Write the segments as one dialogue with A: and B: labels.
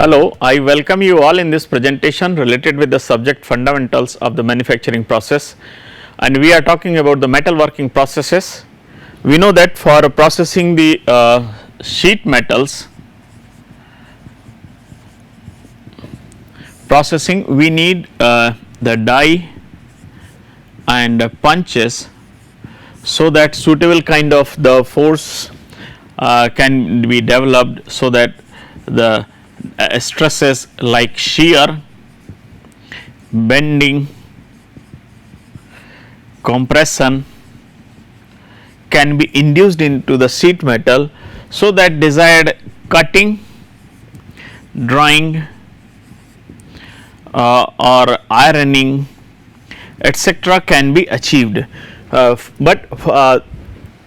A: Hello, I welcome you all in this presentation related with the subject fundamentals of the manufacturing process, and we are talking about the metalworking processes. We know that for processing the sheet metals processing, we need the die and punches so that suitable kind of the force can be developed, so that the stresses like shear, bending, compression can be induced into the sheet metal, so that desired cutting, drawing or ironing etc. can be achieved.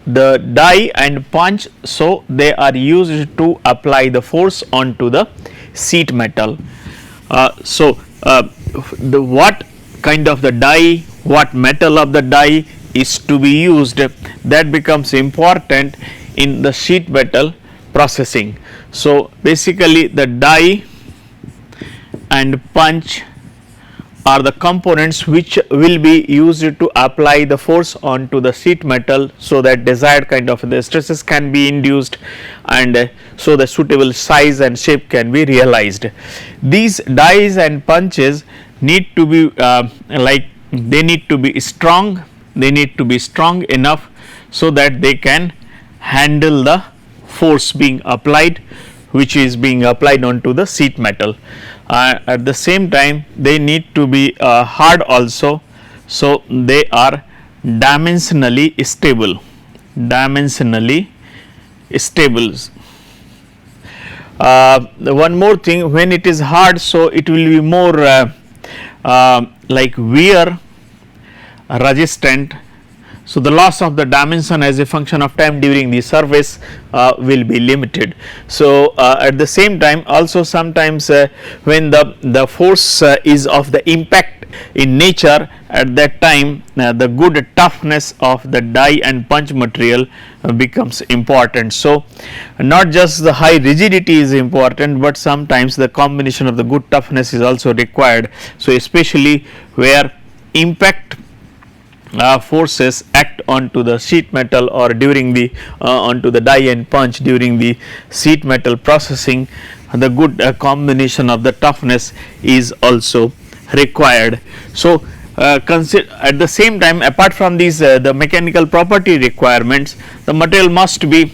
A: The die and punch, so they are used to apply the force onto the sheet metal. What kind of the die, what metal of the die is to be used, that becomes important in the sheet metal processing. So basically the die and punch are the components which will be used to apply the force onto the sheet metal, so that desired kind of the stresses can be induced, and so the suitable size and shape can be realized. These dies and punches need to be they need to be strong, enough so that they can handle the force being applied, which is being applied onto the sheet metal. At the same time they need to be hard also, so they are dimensionally stable. One more thing, when it is hard, so it will be more like wear resistant. So the loss of the dimension as a function of time during the service will be limited. So at the same time also sometimes when the force is of the impact in nature, at that time the good toughness of the die and punch material becomes important. So not just the high rigidity is important, but sometimes the combination of the good toughness is also required. So especially where impact forces act onto the sheet metal or during the onto the die and punch during the sheet metal processing, the good combination of the toughness is also required. So at the same time, apart from these the mechanical property requirements, the material must be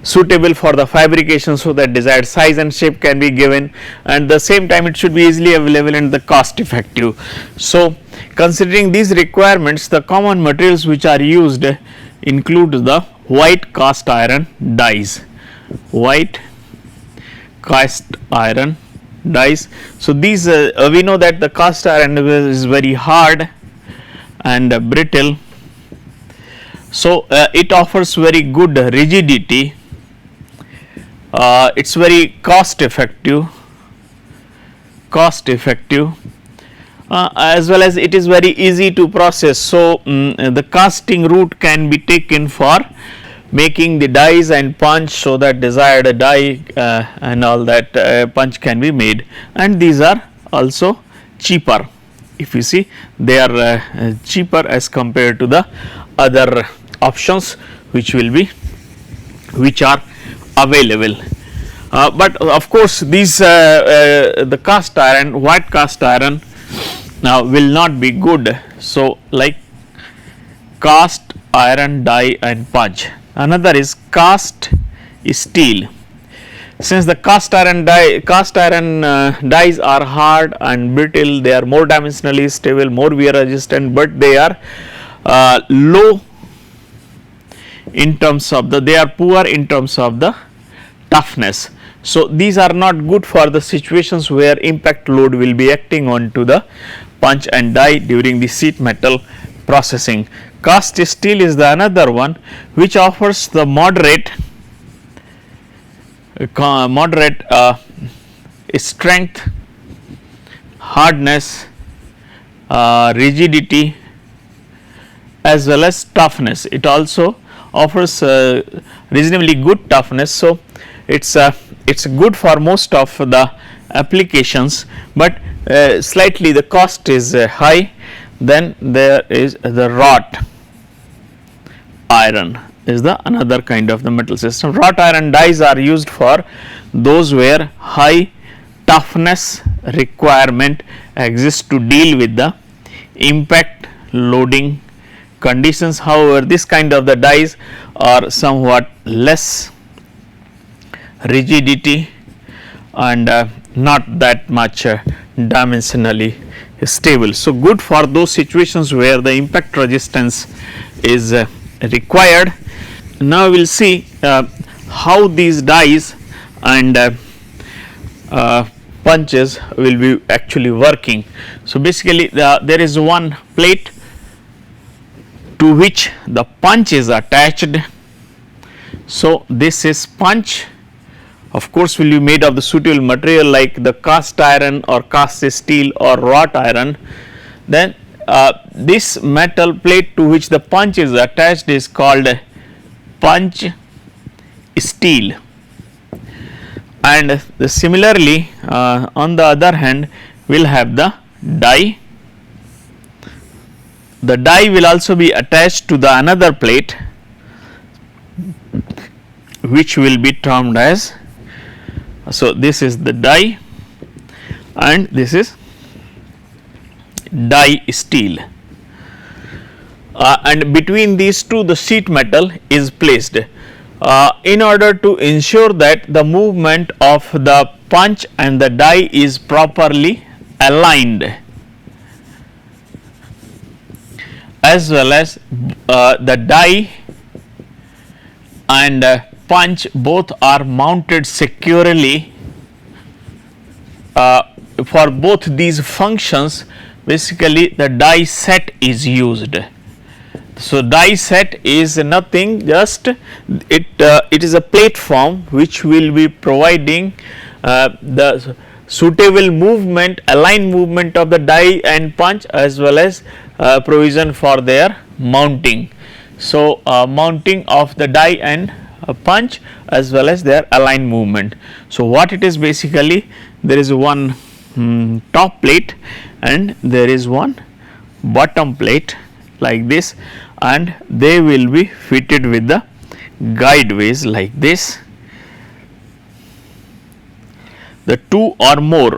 A: suitable for the fabrication, so that desired size and shape can be given, and the same time it should be easily available and the cost effective. So considering these requirements, the common materials which are used include the white cast iron dies. So these we know that the cast iron is very hard and brittle, so it offers very good rigidity. It's very cost effective as well as it is very easy to process. So the casting route can be taken for making the dies and punch, so that desired die and all that punch can be made, and these are also cheaper. If you see, they are cheaper as compared to the other options which are available. But of course these the cast iron, white cast iron now will not be good. So like cast iron die and punch. Another is cast steel. Since the cast iron dies are hard and brittle, they are more dimensionally stable, more wear resistant, but they are low in terms of they are poor in terms of the toughness. So these are not good for the situations where impact load will be acting onto the punch and die during the sheet metal processing. Cast steel is the another one which offers the moderate strength, hardness, rigidity as well as toughness. It also offers reasonably good toughness. So it's good for most of the applications, but slightly the cost is high. Then there is the wrought iron is the another kind of the metal system. Wrought iron dies are used for those where high toughness requirement exists to deal with the impact loading conditions. However, this kind of the dies are somewhat less rigidity and not that much dimensionally stable. So, good for those situations where the impact resistance is required. Now, we will see how these dies and punches will be actually working. So, basically there is one plate to which the punch is attached. So, this is punch, of course, will be made of the suitable material like the cast iron or cast steel or wrought iron. Then this metal plate to which the punch is attached is called punch steel. And similarly, on the other hand, we will have the die. The die will also be attached to the another plate, which will be termed as, so this is the die and this is die steel, and between these two the sheet metal is placed in order to ensure that the movement of the punch and the die is properly aligned, as well as the die and punch both are mounted securely. For both these functions, basically the die set is used. So, die set is nothing, just it is a platform which will be providing the suitable movement, aligned movement of the die and punch, as well as provision for their mounting. So, mounting of the die and punch as well as their aligned movement. So, what it is basically, there is one top plate and there is one bottom plate like this, and they will be fitted with the guideways like this. The two or more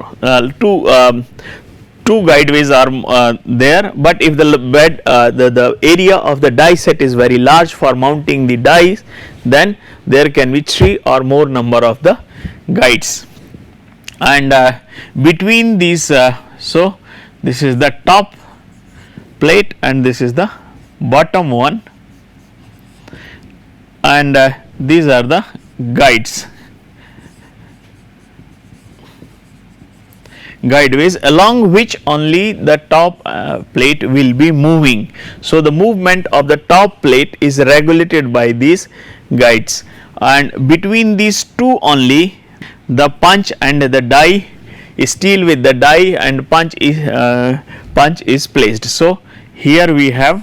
A: two guideways are there, but if the bed the area of the die set is very large for mounting the dies, then there can be 3 or more number of the guides. And between these, so this is the top plate and this is the bottom one, and these are the guides, guideways, along which only the top plate will be moving. So, the movement of the top plate is regulated by these guides, and between these two only the punch and the die steel with the die and punch is placed. So, here we have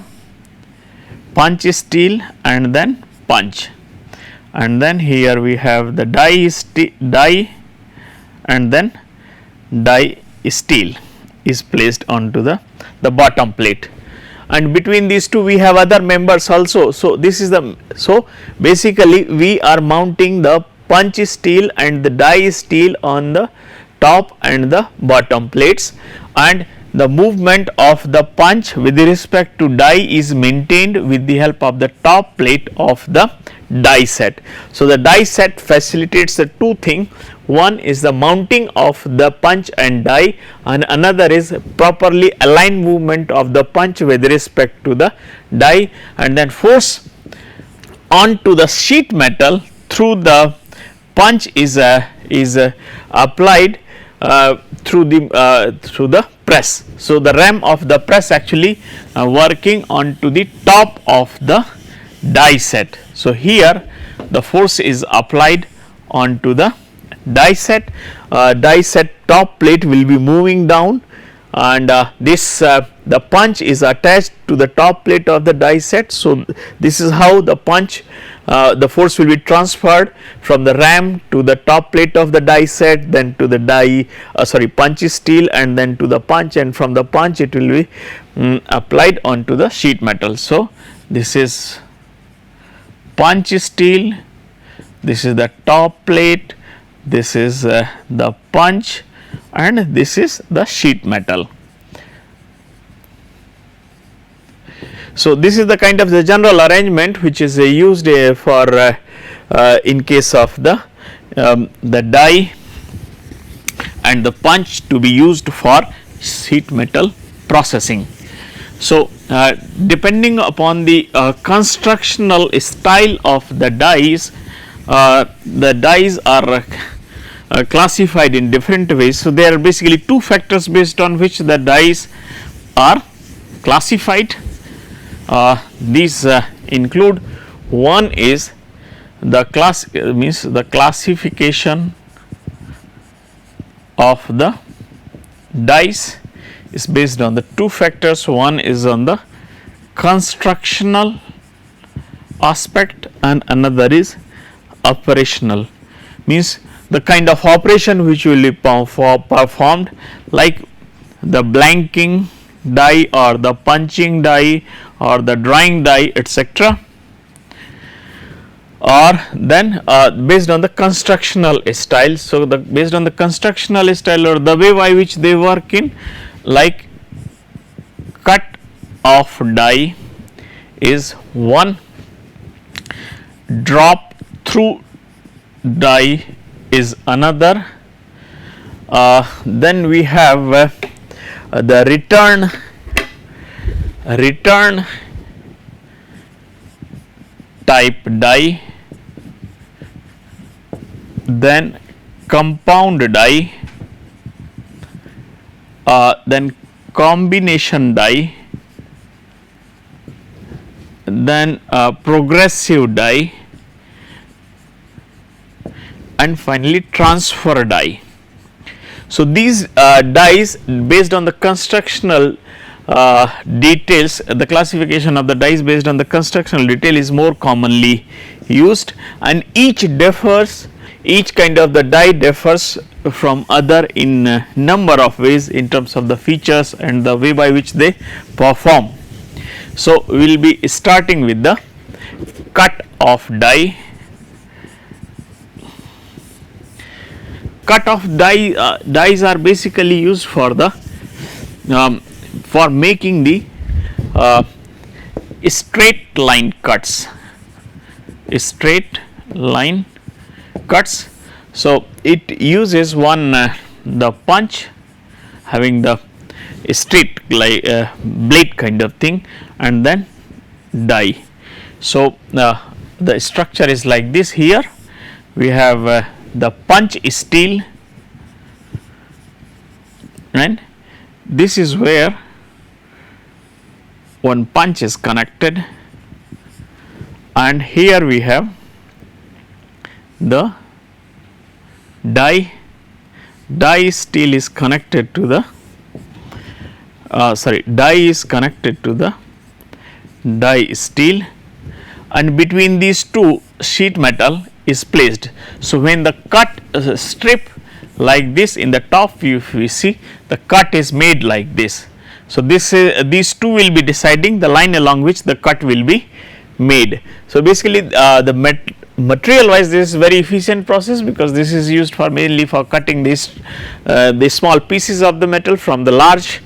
A: punch steel and then punch, and then here we have the die and then die steel is placed onto the bottom plate, and between these two we have other members also. So, this is the, so basically we are mounting the punch steel and the die steel on the top and the bottom plates, and the movement of the punch with respect to die is maintained with the help of the top plate of the die set. So, the die set facilitates the two things. One is the mounting of the punch and die, and another is properly aligned movement of the punch with respect to the die, and then force onto the sheet metal through the punch is applied through the press. So, the ram of the press actually working onto the top of the die set. So, here the force is applied onto the die set top plate will be moving down, and this the punch is attached to the top plate of the die set. So, this is how the punch the force will be transferred from the ram to the top plate of the die set, then to the die punch steel, and then to the punch, and from the punch it will be applied onto the sheet metal. So, this is punch steel, this is the top plate, this is the punch, and this is the sheet metal. So, this is the kind of the general arrangement which is used for in case of the die and the punch to be used for sheet metal processing. So, depending upon the constructional style of the dies are classified in different ways. So, there are basically two factors based on which the dies are classified. These include, one is the classification of the dies is based on the two factors. One is on the constructional aspect and another is operational, means the kind of operation which will be performed, like the blanking die or the punching die or the drawing die, etc., or then based on the constructional style. So, based on the constructional style or the way by which they work in, like cut off die is one, drop through die is another, then we have the return type die, then compound die, then combination die, then progressive die, and finally transfer die. So, these dies based on the constructional details, the classification of the dies based on the constructional detail is more commonly used, and each kind of the die differs from other in number of ways in terms of the features and the way by which they perform. So, we will be starting with the cut off die. Cut off dies are basically used for the for making the straight line cuts. So, it uses one the punch having the straight blade kind of thing, and then die. So, the structure is like this. Here we have the punch steel, and this is where one punch is connected, and here we have the die steel is connected to the die is connected to the die steel, and between these two sheet metal is placed. So, when the cut strip like this in the top view, if we see, the cut is made like this. So, these two will be deciding the line along which the cut will be made. So, basically the material wise this is very efficient process, because this is used for mainly for cutting these the small pieces of the metal from the large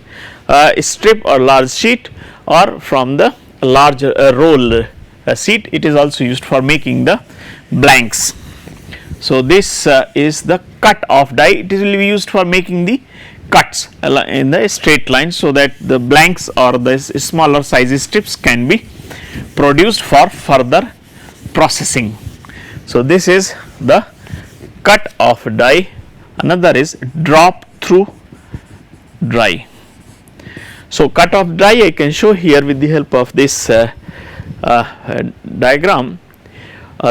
A: strip or large sheet, or from the large roll sheet. It is also used for making the blanks. So, this is the cut off die. It will be used for making the cuts in the straight line, so that the blanks or the smaller size strips can be produced for further processing. So, this is the cut off die. Another is drop through die. So, cut off die I can show here with the help of this diagram.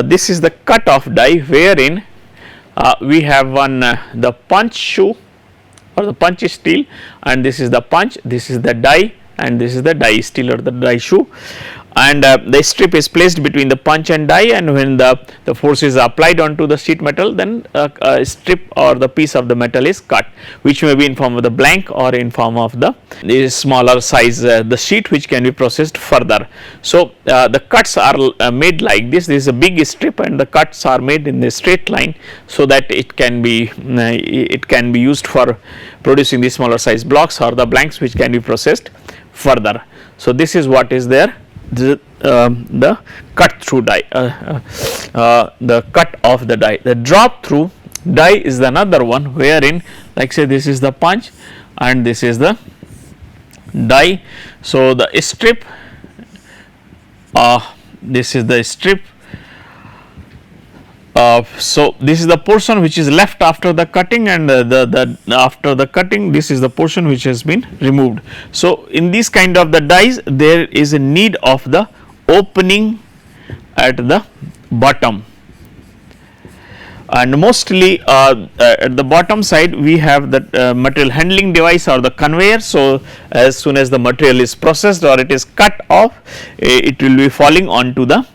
A: This is the cut off die, wherein we have one the punch shoe or the punch steel, and this is the punch, this is the die, and this is the die steel or the die shoe, and the strip is placed between the punch and die, and when the force is applied onto the sheet metal, then a strip or the piece of the metal is cut, which may be in form of the blank or in form of the smaller size the sheet, which can be processed further. So the cuts are made like this. This is a big strip and the cuts are made in a straight line, so that it can be used for producing the smaller size blocks or the blanks, which can be processed further. So this is what is there. The cut through die, the cut of the die. The drop through die is another one, wherein, like say, this is the punch and this is the die. So the strip, this is the strip. So this is the portion which is left after the cutting, and after the cutting, this is the portion which has been removed. So in this kind of the dies, there is a need of the opening at the bottom, and mostly at the bottom side we have the material handling device or the conveyor. So as soon as the material is processed or it is cut off, it will be falling onto the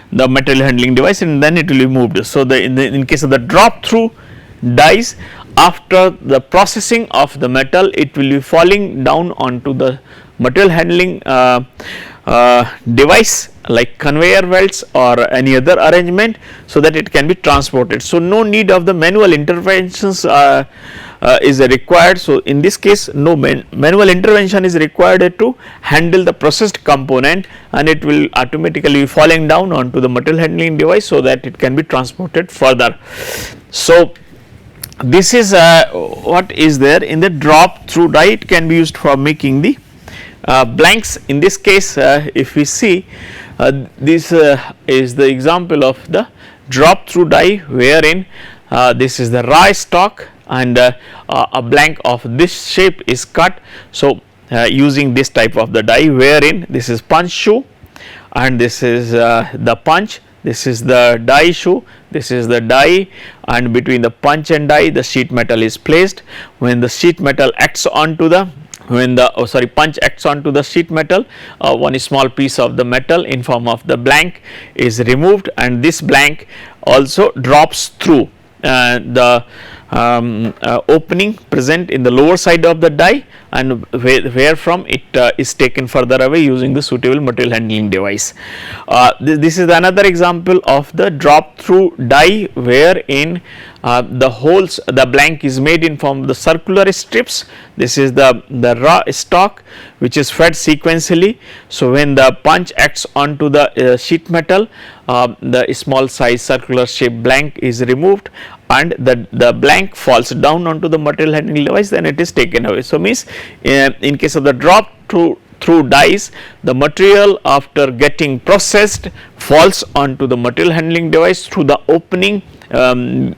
A: material handling device, and then it will be moved. So in case of the drop through dies, after the processing of the metal, it will be falling down onto the material handling device like conveyor belts or any other arrangement, so that it can be transported. So no need of the manual interventions is required. So in this case, no manual intervention is required to handle the processed component, and it will automatically be falling down onto the material handling device, so that it can be transported further. So this is what is there in the drop through die. It can be used for making the blanks. In this case, if we see, this is the example of the drop through die, wherein this is the raw stock and a blank of this shape is cut. So using this type of the die, wherein this is punch shoe and this is the punch, this is the die shoe, this is the die, and between the punch and die the sheet metal is placed. When the sheet metal acts onto the punch acts onto the sheet metal, one small piece of the metal in form of the blank is removed, and this blank also drops through the opening present in the lower side of the die, and where from it is taken further away using the suitable material handling device. This is another example of the drop through die, wherein the holes, the blank is made in form of the circular strips. This is the raw stock which is fed sequentially. So when the punch acts onto the sheet metal, the small size circular shape blank is removed, and the blank falls down onto the material handling device, then it is taken away. So means in case of the drop through dies, the material after getting processed falls onto the material handling device through the opening in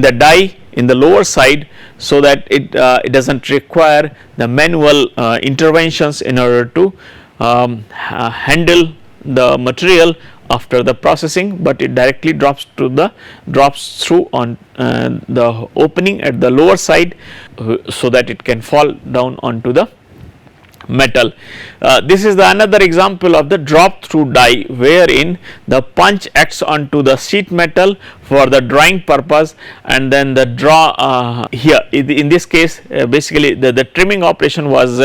A: the die in the lower side, so that it does not require the manual interventions in order to handle the material after the processing, but it directly drops through on the opening at the lower side, so that it can fall down onto the metal. This is another example of the drop through die, wherein the punch acts onto the sheet metal for the drawing purpose, and then the draw here in this case basically the trimming operation was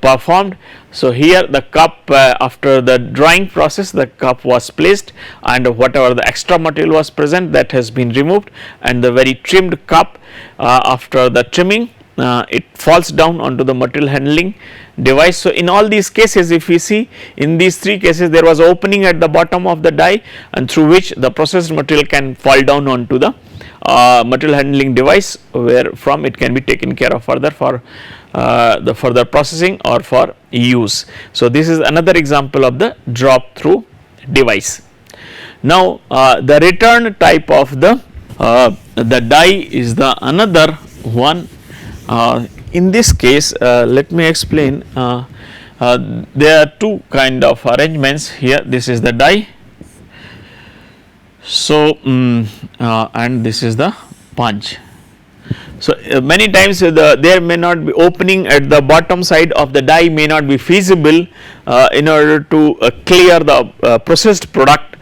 A: performed. So here the cup, after the drawing process, the cup was placed, and whatever the extra material was present, that has been removed, and the very trimmed cup, after the trimming, it falls down onto the material handling device. So in all these cases, if we see, in these three cases there was opening at the bottom of the die, and through which the processed material can fall down onto the material handling device, where from it can be taken care of further for the further processing or for use. So this is another example of the drop through device. Now the return type of the die is the another one. In this case, let me explain. There are two kind of arrangements here. This is the die, so and this is the punch. So, many times there may not be opening at the bottom side of the die may not be feasible in order to clear the processed product,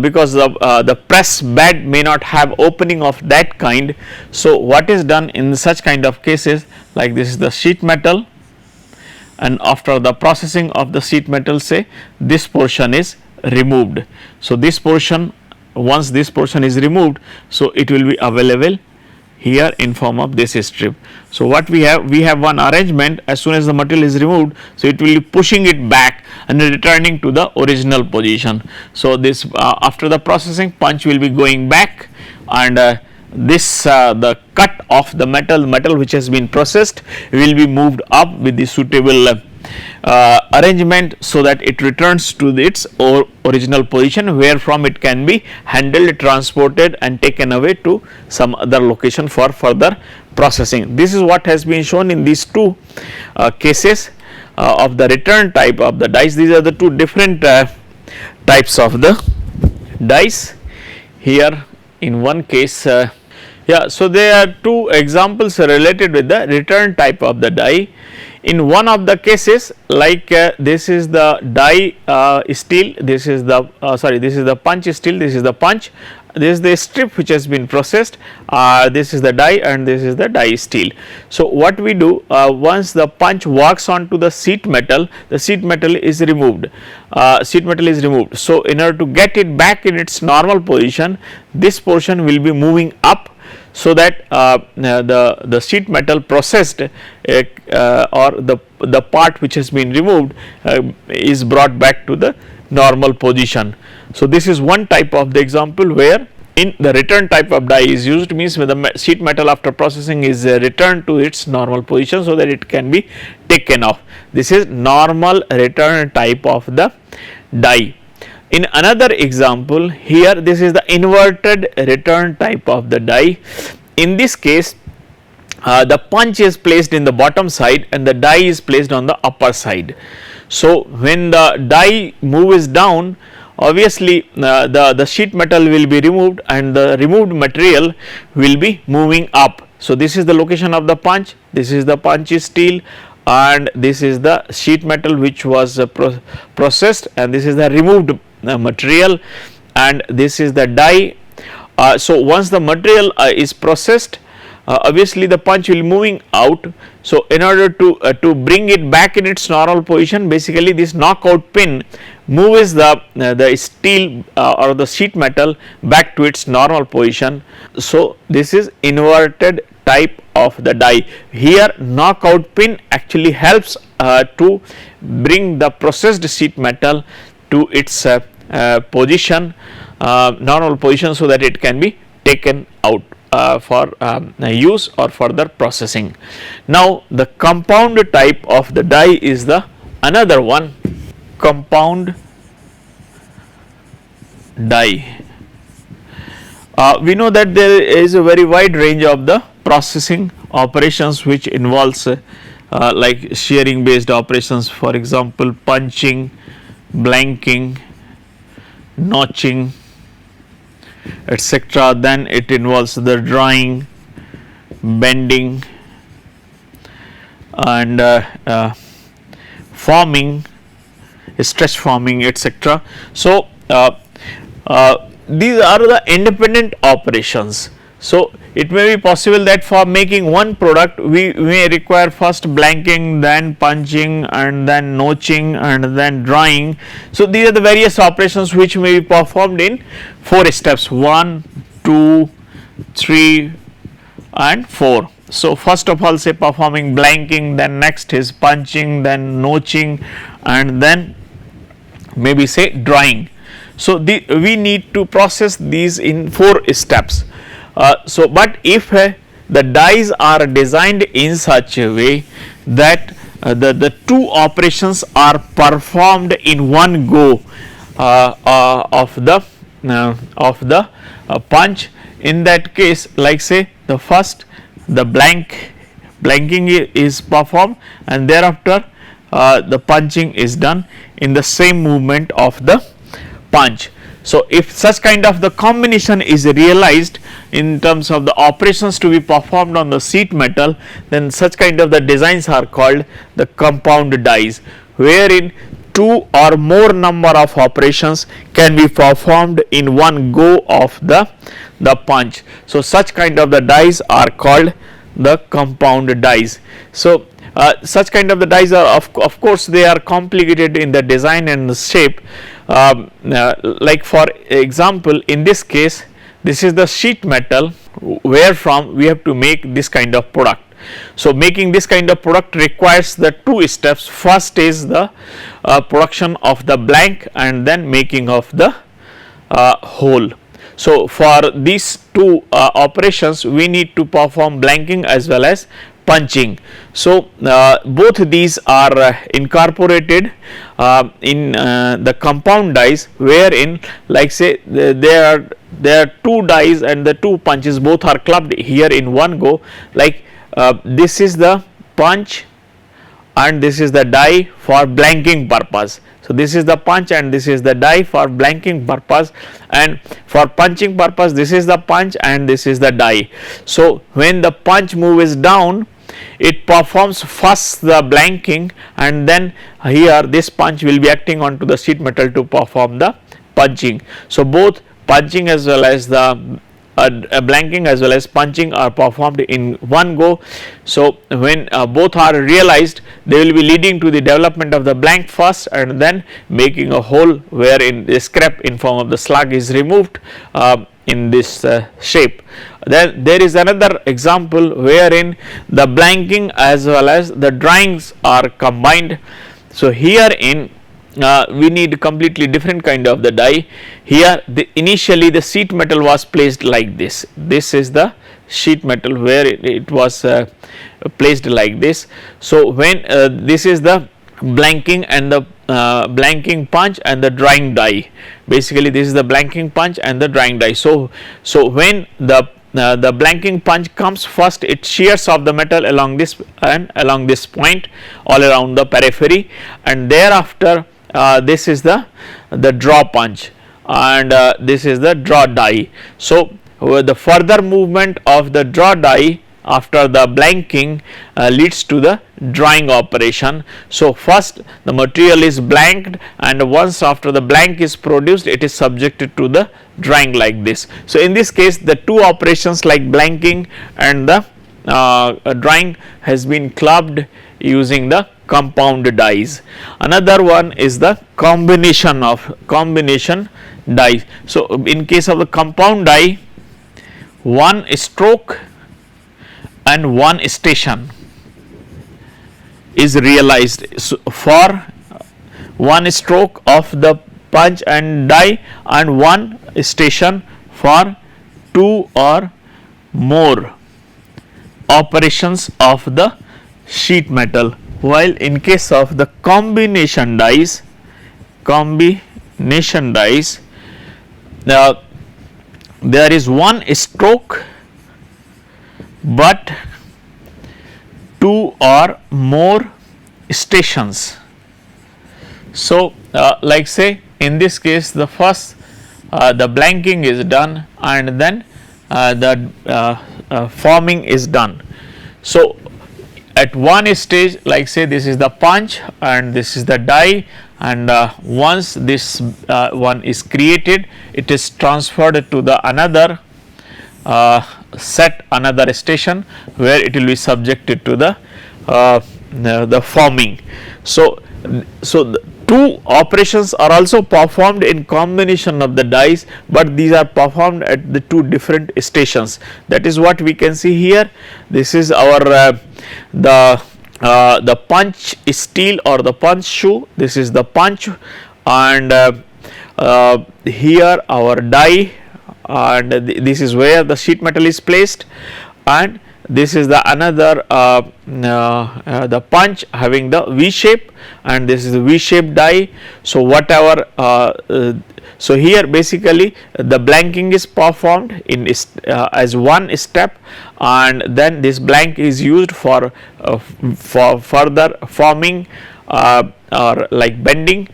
A: because the press bed may not have opening of that kind. So, what is done in such kind of cases, like this is the sheet metal, and after the processing of the sheet metal, say this portion is removed. So, this portion, once this portion is removed, so it will be available here in form of this strip. So, what we have one arrangement, as soon as the material is removed, so it will be pushing it back and returning to the original position. So, this after the processing, punch will be going back, and this the cut of the metal which has been processed will be moved up with the suitable arrangement, so that it returns to its original position, where from it can be handled, transported and taken away to some other location for further processing. This is what has been shown in these two cases of the return type of the dies. These are the two different types of the dies. Here in one case, so there are two examples related with the return type of the die. In one of the cases, like this is the die steel, this is the this is the punch steel, this is the punch, this is the strip which has been processed, this is the die, and this is the die steel. So, what we do, once the punch works onto the sheet metal is removed, So, in order to get it back in its normal position, this portion will be moving up, so that the sheet metal processed or the part which has been removed is brought back to the normal position. So, this is one type of the example where in the return type of die is used, means when the sheet metal after processing is returned to its normal position, so that it can be taken off. This is normal return type of the die. In another example, here this is the inverted return type of the die. In this case, the punch is placed in the bottom side and the die is placed on the upper side. So, when the die moves down, obviously the sheet metal will be removed and the removed material will be moving up. So, this is the location of the punch, this is the punch steel, and this is the sheet metal which was processed, and this is the removed material, and this is the die. So, once the material is processed, obviously the punch will be moving out. So, in order to bring it back in its normal position, basically this knockout pin moves the steel or the sheet metal back to its normal position. So, this is inverted type of the die. Here knockout pin actually helps to bring the processed sheet metal to its position, normal position, so that it can be taken out for use or further processing. Now, the compound type of the die is the another one, compound die. We know that there is a very wide range of the processing operations which involves like shearing based operations, for example punching, blanking, notching, etc. Then it involves the drawing, bending, and forming, stretch forming, etc. So, these are the independent operations. So, it may be possible that for making one product we may require first blanking, then punching, and then notching, and then drawing. So, these are the various operations which may be performed in 4 steps, 1, 2, 3 and 4. So, first of all say performing blanking, then next is punching, then notching, and then maybe say drawing. So, we need to process these in 4 steps. But if the dies are designed in such a way that the 2 operations are performed in one go of the punch, in that case, like say the first the blanking is performed, and thereafter the punching is done in the same movement of the punch. So, if such kind of the combination is realized in terms of the operations to be performed on the sheet metal, then such kind of the designs are called the compound dies, wherein two or more number of operations can be performed in one go of the punch. So, such kind of the dies are called the compound dies. So, such kind of the dies are of course they are complicated in the design and the shape. Like for example, in this case this is the sheet metal where from we have to make this kind of product. So, making this kind of product requires the two steps. First is the production of the blank and then making of the hole. So, for these two operations we need to perform blanking as well as punching. So, both these are incorporated in the compound dies, wherein like say there are two dies and the two punches both are clubbed here in one go, like this is the punch and this is the die for blanking purpose. So, this is the punch and this is the die for blanking purpose, and for punching purpose this is the punch and this is the die. So, when the punch move is down, it performs first the blanking and then here this punch will be acting onto the sheet metal to perform the punching. So, both punching as well as the blanking as well as punching are performed in one go. So, when both are realized, they will be leading to the development of the blank first and then making a hole wherein the scrap in form of the slug is removed in this shape. Then there is another example wherein the blanking as well as the drawings are combined. So, here in we need completely different kind of the die. Here initially the sheet metal was placed like this. This is the sheet metal where it was placed like this. So, when this is the blanking and the blanking punch and the drawing die, basically this is the blanking punch and the drawing die. So, when the blanking punch comes first, it shears off the metal along this and along this point all around the periphery, and thereafter this is the draw punch and this is the draw die. So, the further movement of the draw die after the blanking leads to the drawing operation. So, first the material is blanked and once after the blank is produced, it is subjected to the drawing like this. So, in this case the two operations like blanking and the drawing has been clubbed using the compound dies. Another one is the combination dies. So, in case of the compound die, one stroke and one station is realized. So, for one stroke of the punch and die and one station for two or more operations of the sheet metal, while in case of the combination dies, there is one stroke but two or more stations. So, like say in this case the first the blanking is done and then the forming is done. So, at one stage like say this is the punch and this is the die, and once this one is created, it is transferred to the another another station where it will be subjected to the forming. So, the two operations are also performed in combination of the dies, but these are performed at the two different stations. That is what we can see here. This is our the punch steel or the punch shoe. This is the punch, and here our die, and this is where the sheet metal is placed, and this is the another the punch having the V shape, and this is the V shaped die. So, whatever so here basically the blanking is performed in as one step, and then this blank is used for further forming or like bending,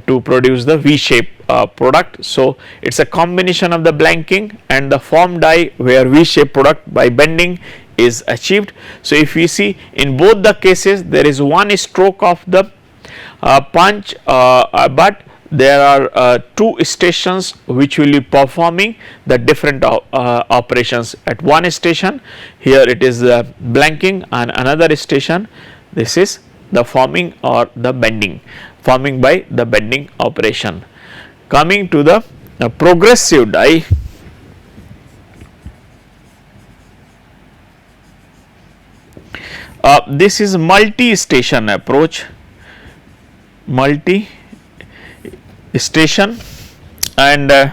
A: to produce the V-shape product. So, it is a combination of the blanking and the form die where V-shape product by bending is achieved. So, if we see in both the cases there is one stroke of the punch, but there are two stations which will be performing the different operations. At one station here it is blanking, and another station this is the forming or the bending, forming by the bending operation. Coming to the progressive die, this is multi-station approach, multi-station and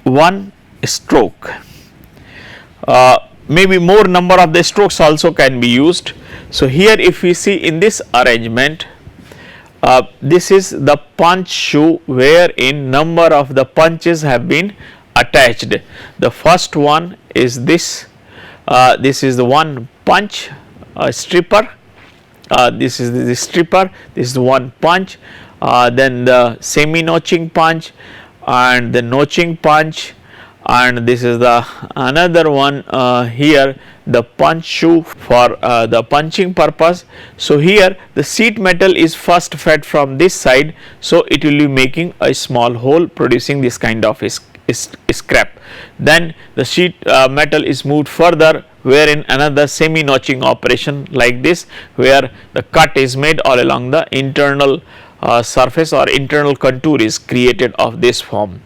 A: one stroke. Maybe more number of the strokes also can be used. So, here if we see in this arrangement, this is the punch shoe wherein number of the punches have been attached. The first one is this, this is the one punch stripper, this is the stripper, this is the one punch, then the semi notching punch and the notching punch, and this is the another one here, the punch shoe for the punching purpose. So, here the sheet metal is first fed from this side, so it will be making a small hole producing this kind of scrap. Then the sheet metal is moved further wherein another semi notching operation like this, where the cut is made all along the internal surface or internal contour is created of this form,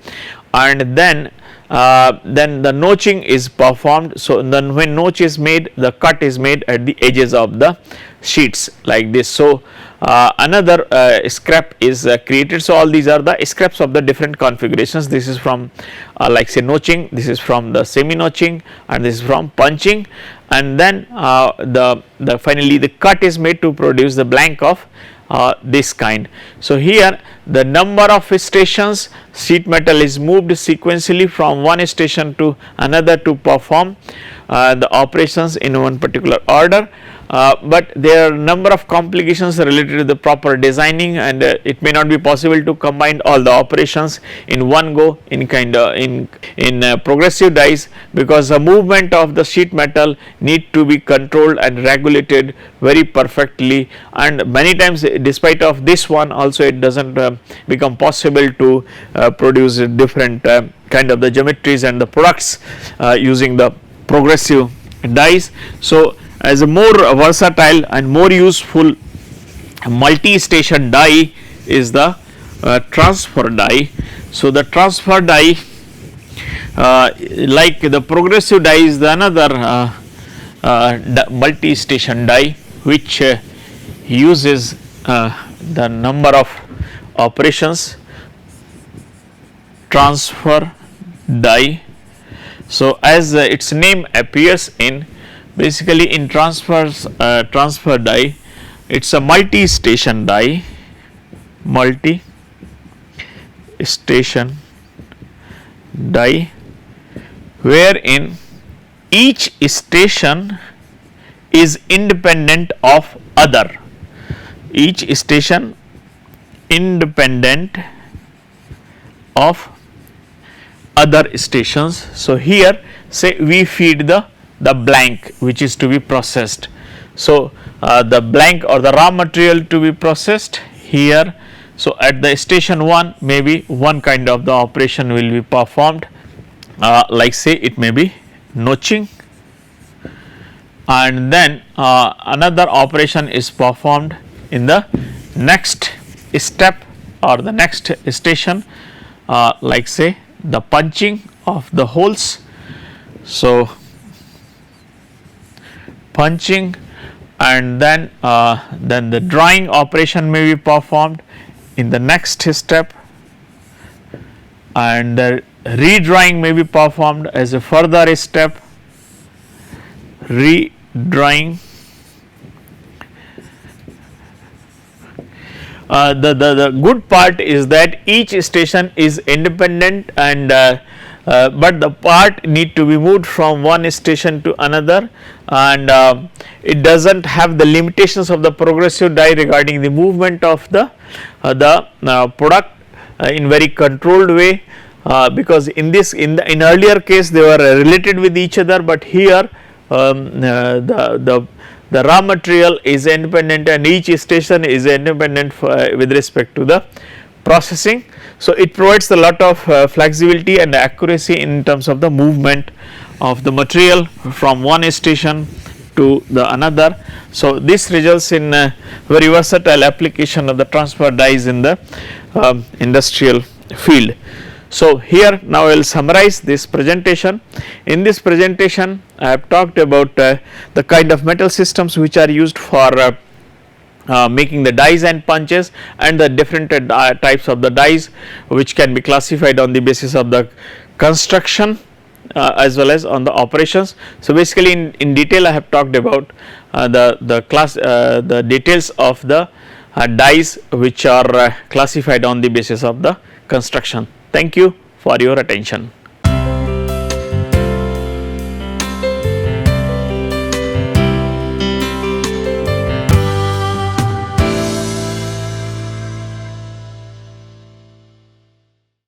A: and then the notching is performed. So, then when notch is made, the cut is made at the edges of the sheets like this. So, another scrap is created. So, all these are the scraps of the different configurations. This is from like say notching, this is from the semi notching, and this is from punching, and then the finally the cut is made to produce the blank of this kind. So, here the number of stations sheet metal is moved sequentially from one station to another to perform the operations in one particular order, but there are number of complications related to the proper designing, and it may not be possible to combine all the operations in one go in progressive dies, because the movement of the sheet metal need to be controlled and regulated very perfectly, and many times despite of this one also it does not become possible to produce different kind of the geometries and the products using the progressive dies. So, as a more versatile and more useful multi-station die is the transfer die. So, the transfer die like the progressive die is the another multi-station die which uses the number of operations, transfer die. So, as its name appears in, basically in transfer die, it is a multi-station die, wherein each station is independent of other, each station independent of other stations. So, here say we feed the blank which is to be processed. So, the blank or the raw material to be processed here. So, at the station 1 maybe one kind of the operation will be performed, like say it may be notching, and then another operation is performed in the next step or the next station, like say the punching of the holes. So, punching, and then the drawing operation may be performed in the next step, and the redrawing may be performed as a further step, redrawing. The good part is that each station is independent, and but the part need to be moved from one station to another, and it does not have the limitations of the progressive die regarding the movement of the product in very controlled way, because in this in earlier case they were related with each other, but here the raw material is independent and each station is independent with respect to the processing. So, it provides a lot of flexibility and accuracy in terms of the movement of the material from one station to the another. So, this results in a very versatile application of the transfer dies in the industrial field. So, here now I will summarize this presentation. In this presentation I have talked about the kind of metal systems which are used for making the dies and punches, and the different types of the dies which can be classified on the basis of the construction as well as on the operations. So, basically in detail I have talked about the details of the dies which are classified on the basis of the construction. Thank you for your attention.